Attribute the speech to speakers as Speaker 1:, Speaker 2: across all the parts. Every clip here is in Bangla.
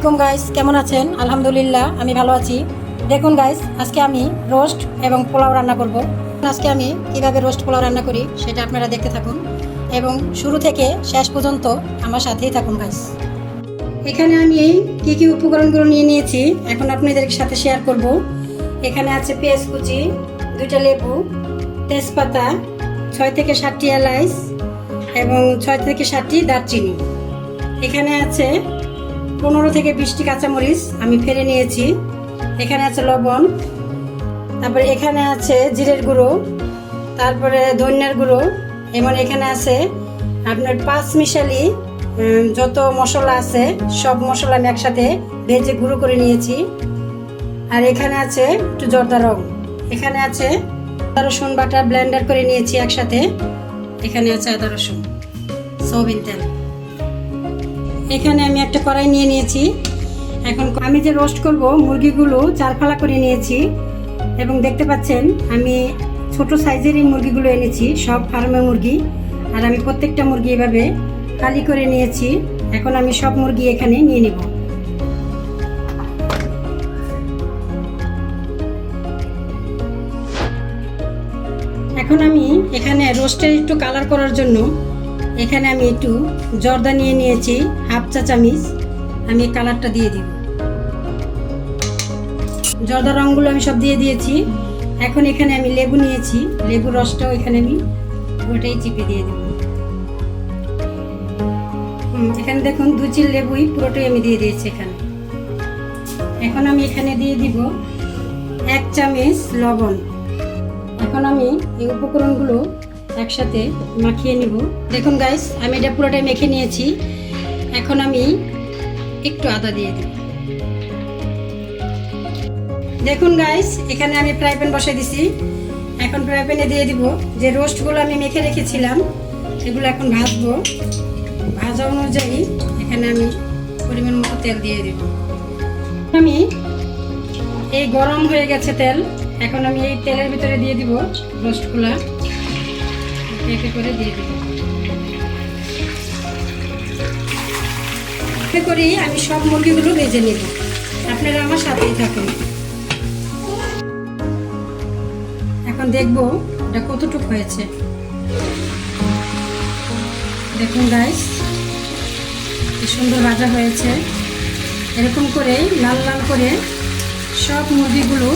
Speaker 1: আলাইকুম গাইস, কেমন আছেন? আলহামদুলিল্লাহ আমি ভালো আছি। দেখুন গাইস, আজকে আমি রোস্ট এবং পোলাও রান্না করব। আজকে আমি কিভাবে রোস্ট পোলাও রান্না করি সেটা আপনারা দেখতে থাকুন এবং শুরু থেকে শেষ পর্যন্ত আমার সাথেই থাকুন গাইস। এখানে আমি কি কি উপকরণগুলো নিয়ে নিয়েছি এখন আপনাদের সাথে শেয়ার করব। এখানে আছে পেঁয়াজ কুচি, 2টা লেবু, তেজপাতা, 6 থেকে 7টি এলাচ এবং 6 থেকে 7টি দারচিনি। এখানে আছে 15 থেকে 20টি কাঁচামরিচ আমি ফেলে নিয়েছি। এখানে আছে লবণ, তারপরে এখানে আছে জিরের গুঁড়ো, তারপরে ধনিয়ার গুঁড়ো এবং এখানে আছে আপনার 5 মিশালি যত মশলা আছে সব মশলা আমি একসাথে ভেজে গুঁড়ো করে নিয়েছি। আর এখানে আছে একটু জর্দা রং, এখানে আছে আদা রসুন বাটা ব্লেন্ডার করে নিয়েছি একসাথে। এখানে আছে আদা রসুন, সয়াবিন তেল। এখানে আমি একটা কড়াই নিয়ে নিয়েছি। এখন আমি যে রোস্ট করব মুরগিগুলো 4 ফালা করে নিয়েছি এবং দেখতে পাচ্ছেন আমি ছোট সাইজের এই মুরগিগুলো এনেছি, সব ফার্মের মুরগি। আর আমি প্রত্যেকটা মুরগি এভাবে খালি করে নিয়েছি। এখন আমি সব মুরগি এখানে নিয়ে নেব। এখন আমি এখানে রোস্টের একটু কালার করার জন্য এখানে আমি একটু জর্দা নিয়ে নিয়েছি, 1/2 চা চামচ। আমি কালারটা দিয়ে দিব। জর্দা রঙগুলো আমি সব দিয়ে দিয়েছি। এখন এখানে আমি লেবু নিয়েছি, লেবুর রসটাও এখানে আমি ওটাই চিপে দিয়ে দেব। এখানে দেখুন 2 চিল লেবুই পুরোটাই আমি দিয়ে দিয়েছি এখানে। এখন আমি এখানে দিয়ে দিব 1 চামচ লবণ। এখন আমি এই উপকরণগুলো একসাথে মাখিয়ে নিব। দেখুন গাইস, আমি এটা পুরোটাই মেখে নিয়েছি। এখন আমি একটু আদা দিয়ে দিই। দেখুন গাইস, এখানে আমি ফ্রাই প্যান বসিয়ে দিছি। এখন ফ্রাই প্যানে দিয়ে দিব যে রোস্টগুলো আমি মেখে রেখেছিলাম সেগুলো এখন ভাজবো। ভাজা অনুযায়ী এখানে আমি পরিমাণ মতো তেল দিয়ে দিব। আমি এই গরম হয়ে গেছে তেল, এখন আমি এই তেলের ভিতরে দিয়ে দিব রোস্টগুলা, একে করে দিয়ে দিব। এতে করে আমি সব মুরগিগুলো ভেজে নেব। আপনারা আমার সাথেই থাকুন। এখন দেখব এটা কতটুকু হয়েছে। দেখুন গাইস, কি সুন্দর ভাজা হয়েছে। এরকম করে লাল লাল করে সব মুরগিগুলো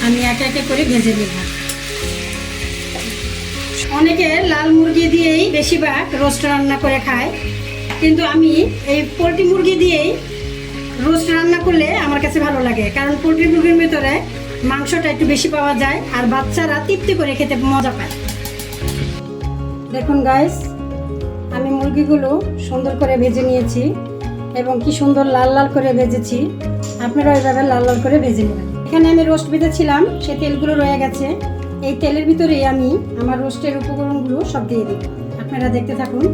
Speaker 1: আমি একে একে করে ভেজে নেব। অনেকে লাল মুরগি দিয়েই বেশিরভাগ রোস্ট রান্না করে খায়, কিন্তু আমি এই পোলট্রি মুরগি দিয়েই রোস্ট রান্না করলে আমার কাছে ভালো লাগে। কারণ পোলট্রি মুরগির ভিতরে মাংসটা একটু বেশি পাওয়া যায় আর বাচ্চারা তৃপ্তি করে খেতে মজা পায়। দেখুন গাইস, আমি মুরগিগুলো সুন্দর করে ভেজে নিয়েছি এবং কি সুন্দর লাল লাল করে ভেজেছি। আপনারা ওইভাবে লাল লাল করে ভেজে নেবেন। এখানে আমি রোস্ট ভেজেছিলাম, সেই তেলগুলো রয়ে গেছে। এই তেলের ভিতরেই আমি আমার রোস্টের উপকরণগুলো সব দিয়ে দিই। আপনারা দেখতে থাকুন।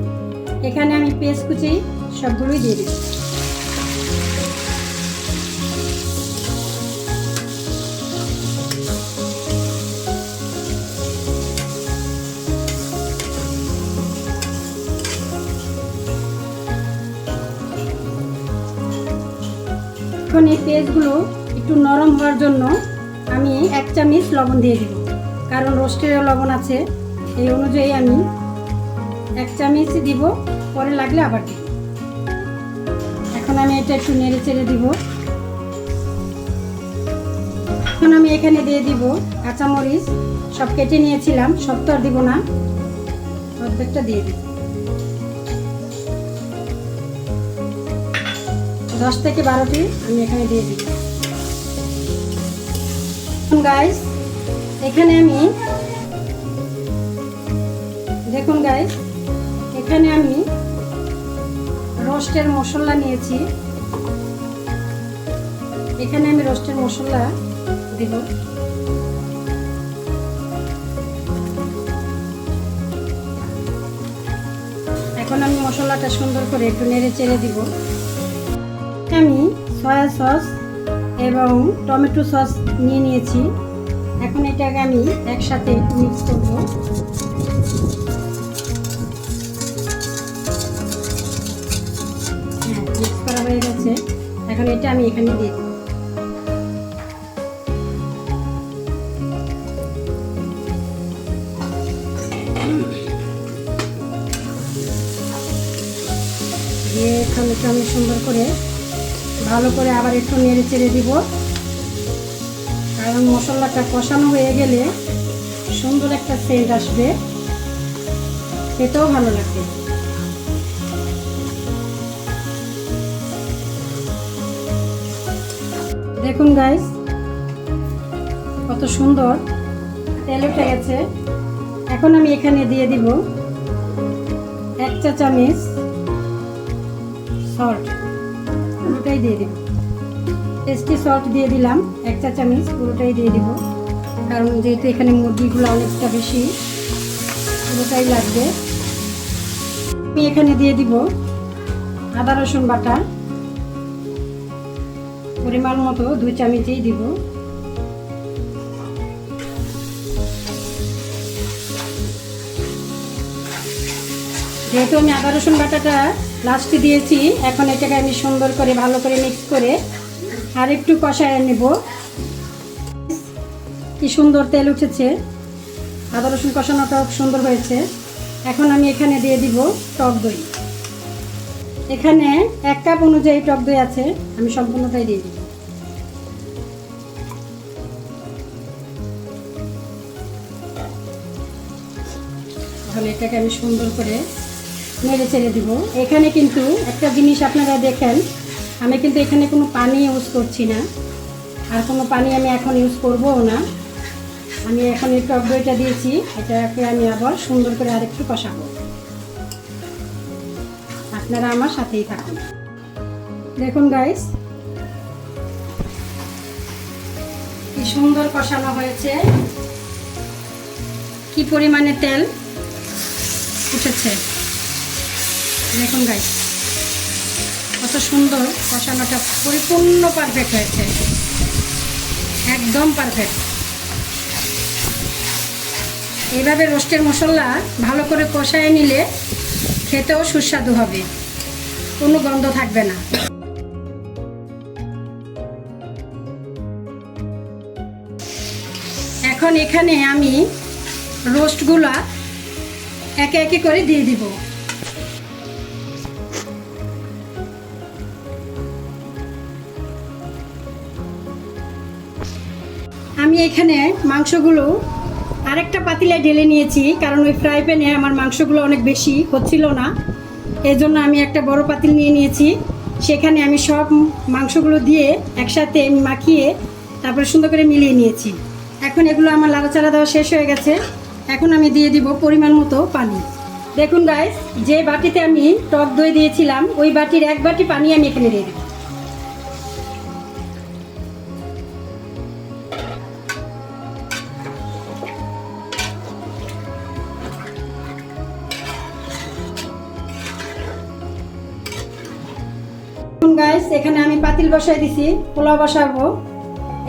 Speaker 1: এখানে আমি পেঁয়াজ কুচি সবগুলোই দিয়ে দিই। এখন এই পেঁয়াজগুলো একটু নরম হওয়ার জন্য আমি 1 চামচ লবণ দিয়ে দেব, কারণ রোস্টেরও লবণ আছে। এই অনুযায়ী আমি 1 চামচ দিব, পরে লাগলে আবার দিব। এখন আমি এটা একটু নেড়ে চেড়ে দিব। এখন আমি এখানে দিয়ে দিব কাঁচামরিচ, সব কেটে নিয়েছিলাম, সব তো আর দিব না, অর্ধেকটা দিয়ে দিব। 10 থেকে 12টি আমি এখানে দিয়ে দিব। গাইস, এখানে আমি দেখুন গাইস, এখানে আমি রোস্টের মশলা নিয়েছি। এখানে আমি রোস্টের মশলা দিব। এখন আমি মশলাটা সুন্দর করে একটু নেড়ে চেড়ে দিব। আমি সয়া সস এবং টমেটো সস নিয়ে নিয়েছি। এখন এটাকে আমি একসাথে মিক্স করব। মিক্স করা হয়ে গেছে। এখন এটা আমি এখানে দিয়ে দিই। দিয়ে এখন একটু আমি সুন্দর করে ভালো করে আবার একটু নেড়ে চেড়ে দিব, কারণ মশলাটা কষানো হয়ে গেলে সুন্দর একটা সেন্ট আসবে, খেতেও ভালো লাগবে। দেখুন গাইস, কত সুন্দর তেল উঠে গেছে। এখন আমি এখানে দিয়ে দিব 1 চা চামচ সল্ট, পুরোটাই দিয়ে দিব। টেস্টি সল্ট দিয়ে দিলাম 1 চা চামচ, পুরোটাই দিয়ে দিব, কারণ যেহেতু এখানে মুরগিগুলো অনেকটা বেশি, পুরোটাই লাগবে। আমি এখানে দিয়ে দিব আদা রসুন বাটা, পরিমাণ মতো 2 চামচই দিব। যেহেতু আমি আদা রসুন বাটাটা লাস্টে দিয়েছি, এখন এটাকে আমি সুন্দর করে ভালো করে মিক্স করে আর একটু কষায় নেব। কি সুন্দর তেল উঠেছে, আদা রসুন কষানোটাও সুন্দর হয়েছে। এখন আমি এখানে দিয়ে দিব টক দই। এখানে 1 কাপ অনুযায়ী টক দই আছে, আমি সম্পূর্ণটাই দিয়ে দিব। তাহলে এটাকে আমি সুন্দর করে নেড়ে চেড়ে দিব। এখানে কিন্তু একটা জিনিস আপনারা দেখেন, আমি কিন্তু এখানে কোনো পানি ইউজ করছি না, আর কোনো পানি আমি এখন ইউজ করবও না। আমি এখন এই টক দইটা দিয়েছি, এটাকে আমি আবার সুন্দর করে আরেকটু কষাবো। আপনারা আমার সাথেই থাকুন। দেখুন গাইস, কি সুন্দর কষানো হয়েছে, কি পরিমাণে তেল উঠেছে। দেখুন গাইস, কত সুন্দর কষানোটা পরিপূর্ণ পারফেক্ট হয়েছে, একদম পারফেক্ট। এইভাবে রোস্টের মশলা ভালো করে কষায় নিলে খেতেও সুস্বাদু হবে, কোনো গন্ধ থাকবে না। এখন এখানে আমি রোস্টগুলা একে একে করে দিয়ে দিব। আমি এখানে মাংসগুলো আরেকটা পাতিলায় ঢেলে নিয়েছি, কারণ ওই ফ্রাই প্যানে আমার মাংসগুলো অনেক বেশি হচ্ছিল না, এই জন্য আমি একটা বড় পাতিল নিয়ে নিয়েছি। সেখানে আমি সব মাংসগুলো দিয়ে একসাথে মাখিয়ে তারপরে সুন্দর করে মিলিয়ে নিয়েছি। এখন এগুলো আমার লাড়াচাড়া দেওয়া শেষ হয়ে গেছে। এখন আমি দিয়ে দিব পরিমাণ মতো পানি। দেখুন গাইস, যে বাটিতে আমি টক দই দিয়েছিলাম, ওই বাটির 1 বাটি পানি আমি এখানে দিয়ে দেব। গাইস, এখানে আমি পাতিল বসাই দিছি, পোলাও বসাবো।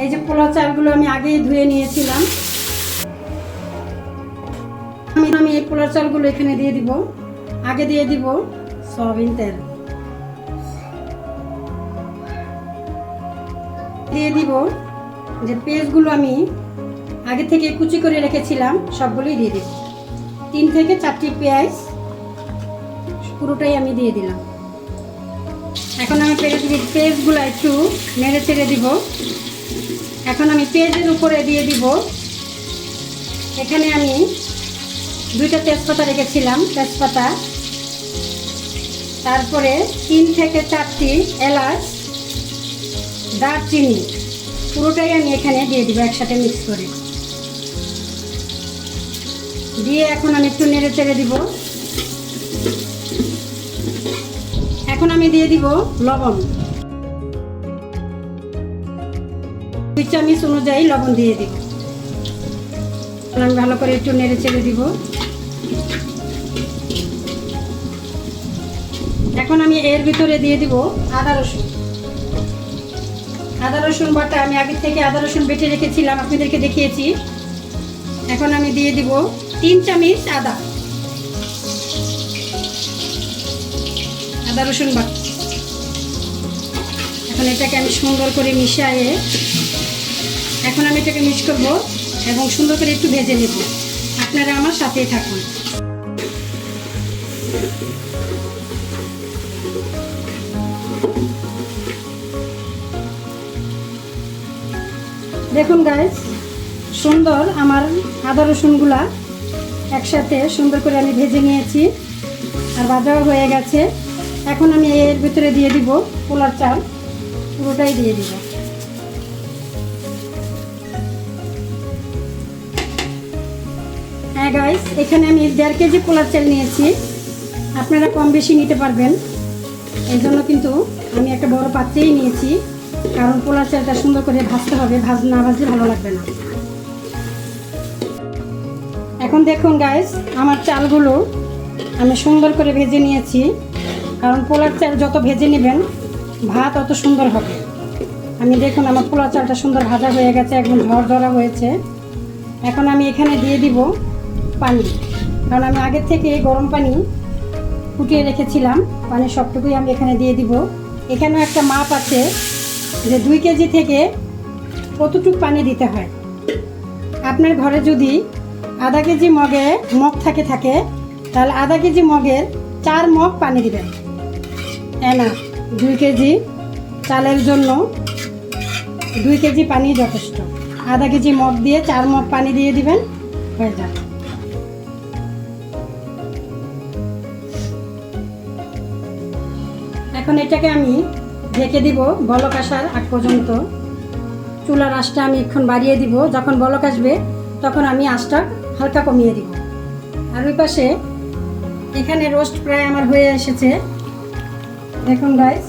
Speaker 1: এই যে পোলাও চালগুলো আমি আগেই ধুয়ে নিয়েছিলাম, আমি এই পোলাও চালগুলো এখানে দিয়ে দিব। আগে দিয়ে দিব সয়াবিন তেল, দিয়ে দিব যে পেঁয়াজগুলো আমি আগে থেকে কুচি করে রেখেছিলাম, সবগুলোই দিয়ে দিব। 3 থেকে 4টি পেঁয়াজ পুরোটাই আমি দিয়ে দিলাম। এখন আমি পেঁয়াজগুলো একটু নেড়ে চেড়ে দিব। এখন আমি পেঁয়াজের উপরে দিয়ে দিব, এখানে আমি 2টা তেজপাতা রেখেছিলাম, তেজপাতা, তারপরে 3 থেকে 4টি এলাচ, দারচিনি, পুরোটাই আমি এখানে দিয়ে দিব একসাথে মিক্স করে। দিয়ে এখন আমি একটু নেড়ে চেড়ে দিব। এখন আমি দিয়ে দিব লবণ, 2 চামচ অনুযায়ী লবণ দিয়ে দিব। আমি ভালো করে একটু নেড়ে চেড়ে দিব। এখন আমি এর ভিতরে দিয়ে দিব আদা রসুন। আদা রসুন বাটা আমি আগে থেকে আদা রসুন বেটে রেখেছিলাম, আপনাদেরকে দেখিয়েছি। এখন আমি দিয়ে দিব 3 চামচ আদা রসুন বাটা। এখন এটাকে আমি সুন্দর করে মিশিয়ে এখন আমি এটাকে মিক্স করব এবং সুন্দর করে একটু ভেজে নেব। আপনারা আমার সাথেই থাকুন। দেখুন গাইস, সুন্দর আমার আদা রসুনগুলা একসাথে সুন্দর করে আমি ভেজে নিয়েছি আর ভাজাও হয়ে গেছে। এখন আমি এর ভিতরে দিয়ে দিব পোলার চাল, পুরোটাই দিয়ে দিব। হ্যাঁ গাইস, এখানে আমি 1.5 কেজি পোলার চাল নিয়েছি। আপনারা কম বেশি নিতে পারবেন, এই জন্য কিন্তু আমি একটা বড় পাত্রেই নিয়েছি, কারণ পোলার চালটা সুন্দর করে ভাজতে হবে, না ভাজলে ভালো লাগবে না। এখন দেখুন গাইস, আমার চালগুলো আমি সুন্দর করে ভেজে নিয়েছি, কারণ পোলার চাল যত ভেজে নেবেন ভাত অত সুন্দর হবে। আমি দেখুন আমার পোলার চালটা সুন্দর ভাজা হয়ে গেছে, একদম ঝরঝরা হয়েছে। এখন আমি এখানে দিয়ে দিব পানি, কারণ আমি আগের থেকে গরম পানি ফুটিয়ে রেখেছিলাম। পানি সবটুকুই আমি এখানে দিয়ে দিব। এখানেও একটা মাপ আছে যে 2 কেজি থেকে কতটুকু পানি দিতে হয়। আপনার ঘরে যদি আধা কেজি মগ থাকে তাহলে আধা কেজি মগের 4 মগ পানি দিবেন। না, 2 কেজি চালের জন্য 2 কেজি পানি যথেষ্ট। আধা কেজি মগ দিয়ে 4 মগ পানি দিয়ে দিবেন, হয়ে যাবে। এখন এটাকে আমি ঢেকে দিব বলক আসার আগ পর্যন্ত। চুলার আঁচটা আমি এখন বাড়িয়ে দিব, যখন বলক আসবে তখন আমি আঁচটা হালকা কমিয়ে দিব। আর ওই পাশে এখানে রোস্ট প্রায় আমার হয়ে এসেছে। দেখুন গাইস,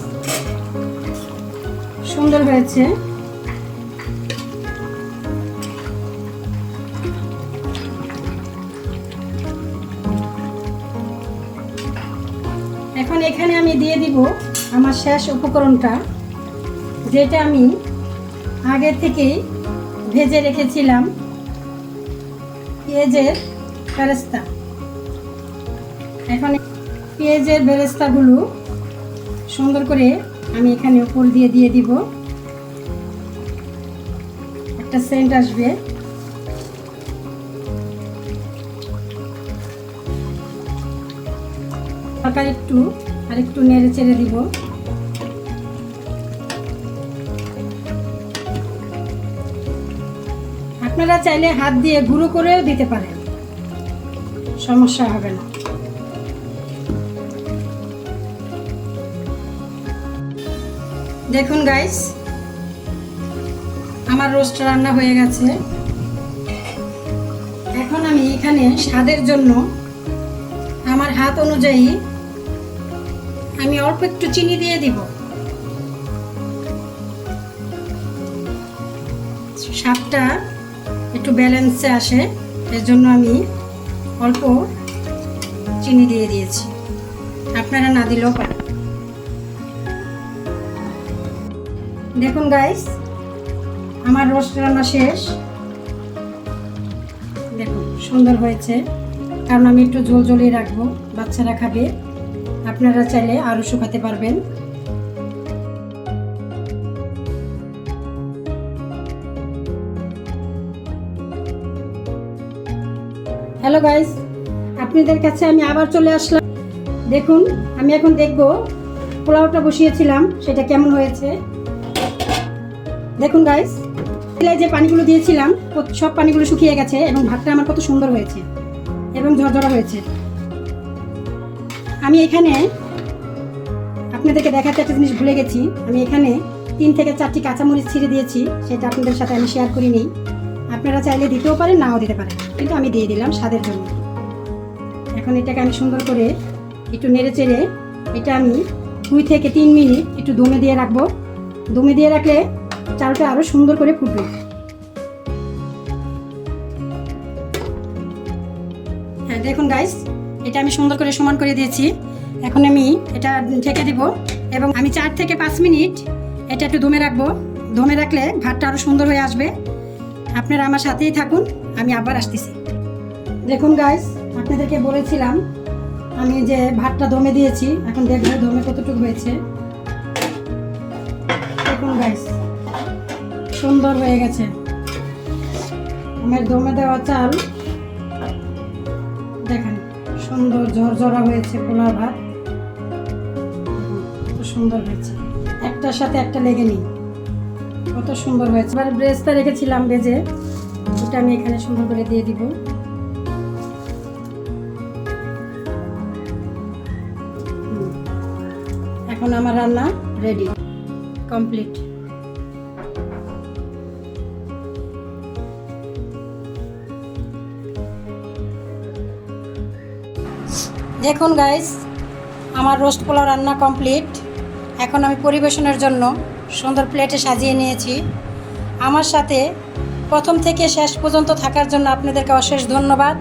Speaker 1: সুন্দর হয়েছে। এখন এখানে আমি দিয়ে দিব আমার শেষ উপকরণটা, যেটা আমি আগে থেকেই ভেজে রেখেছিলাম, পেঁয়াজের বেরেস্তা। এখন পেঁয়াজের বেরেস্তাগুলো সুন্দর করে আমি এখানে উপর দিয়ে দিব, একটা সেন্ট আসবে। আরেকটু নেড়ে চেড়ে দিব। আপনারা চাইলে হাত দিয়ে গুঁড়ো করেও দিতে পারেন, সমস্যা হবে না। দেখুন গাইস, আমার রোস্ট রান্না হয়ে গেছে। এখন আমি এখানে স্বাদের জন্য আমার হাত অনুযায়ী আমি অল্প একটু চিনি দিয়ে দিব। স্বাদটা একটু ব্যালেন্সে আসে, এর জন্য আমি অল্প চিনি দিয়ে দিয়েছি, আপনারা না দিলেও পারেন। দেখুন গাইস, আমার রোস্ট রান্না শেষ। দেখুন সুন্দর হয়েছে, কারণ আমি একটু ঝোল ঝোলিয়ে রাখবো, বাচ্চারা খাবে। আপনারা চাইলে আরও শুকাতে পারবেন। হ্যালো গাইস, আপনাদের কাছে আমি আবার চলে আসলাম। দেখুন, আমি এখন দেখব পোলাওটা বসিয়েছিলাম সেটা কেমন হয়েছে। দেখুন গাইস, যে পানিগুলো দিয়েছিলাম সব পানিগুলো শুকিয়ে গেছে এবং ভাতটা আমার কত সুন্দর হয়েছে এবং ঝরঝরা হয়েছে। আমি এখানে আপনাদেরকে দেখাতে একটা জিনিস ভুলে গেছি। আমি এখানে 3 থেকে 4টি কাঁচামরিচ ছিঁড়ে দিয়েছি, সেটা আপনাদের সাথে আমি শেয়ার করিনি। আপনারা চাইলে দিতেও পারেন, নাও দিতে পারেন, কিন্তু আমি দিয়ে দিলাম স্বাদের জন্য। এখন এটাকে আমি সুন্দর করে একটু নেড়ে চেড়ে এটা আমি 2 থেকে 3 মিনিট একটু দমে দিয়ে রাখবো। দমে দিয়ে রাখলে চালটা আরও সুন্দর করে ফুটবে। হ্যাঁ দেখুন গাইস, এটা আমি সুন্দর করে সমান করে দিয়েছি। এখন আমি এটা ঢেকে দিব এবং আমি 4 থেকে 5 মিনিট এটা একটু দমে রাখবো। দমে রাখলে ভাতটা আরও সুন্দর হয়ে আসবে। আপনারা আমার সাথেই থাকুন, আমি আবার আসতেছি। দেখুন গাইস, আপনাদেরকে বলেছিলাম আমি যে ভাতটা দমে দিয়েছি, এখন দেখবো দমে কতটুকু হয়েছে। দেখুন গাইস, সুন্দর হয়ে গেছে আমার দমে দেওয়া চাল। দেখেন সুন্দর ঝরঝরা হয়েছে পোলাও ভাত, কত সুন্দর হয়েছে, একটার সাথে একটা লেগে নেই, কত সুন্দর হয়েছে। এবার ব্রেস্টটা রেখেছিলাম ভেজে, ওটা আমি এখানে সুন্দর করে দিয়ে দিব। এখন আমার রান্না রেডি, কমপ্লিট। দেখুন গাইস, আমার রোস্ট পোলাও রান্না কমপ্লিট। এখন আমি পরিবেশনের জন্য সুন্দর প্লেটে সাজিয়ে নিয়েছি। আমার সাথে প্রথম থেকে শেষ পর্যন্ত থাকার জন্য আপনাদেরকে অশেষ ধন্যবাদ।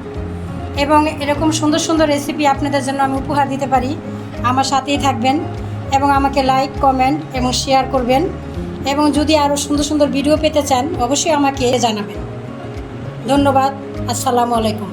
Speaker 1: এবং এরকম সুন্দর সুন্দর রেসিপি আপনাদের জন্য আমি উপহার দিতে পারি, আমার সাথেই থাকবেন এবং আমাকে লাইক, কমেন্ট এবং শেয়ার করবেন। এবং যদি আরও সুন্দর সুন্দর ভিডিও পেতে চান অবশ্যই আমাকে জানাবেন। ধন্যবাদ। আসসালামু আলাইকুম।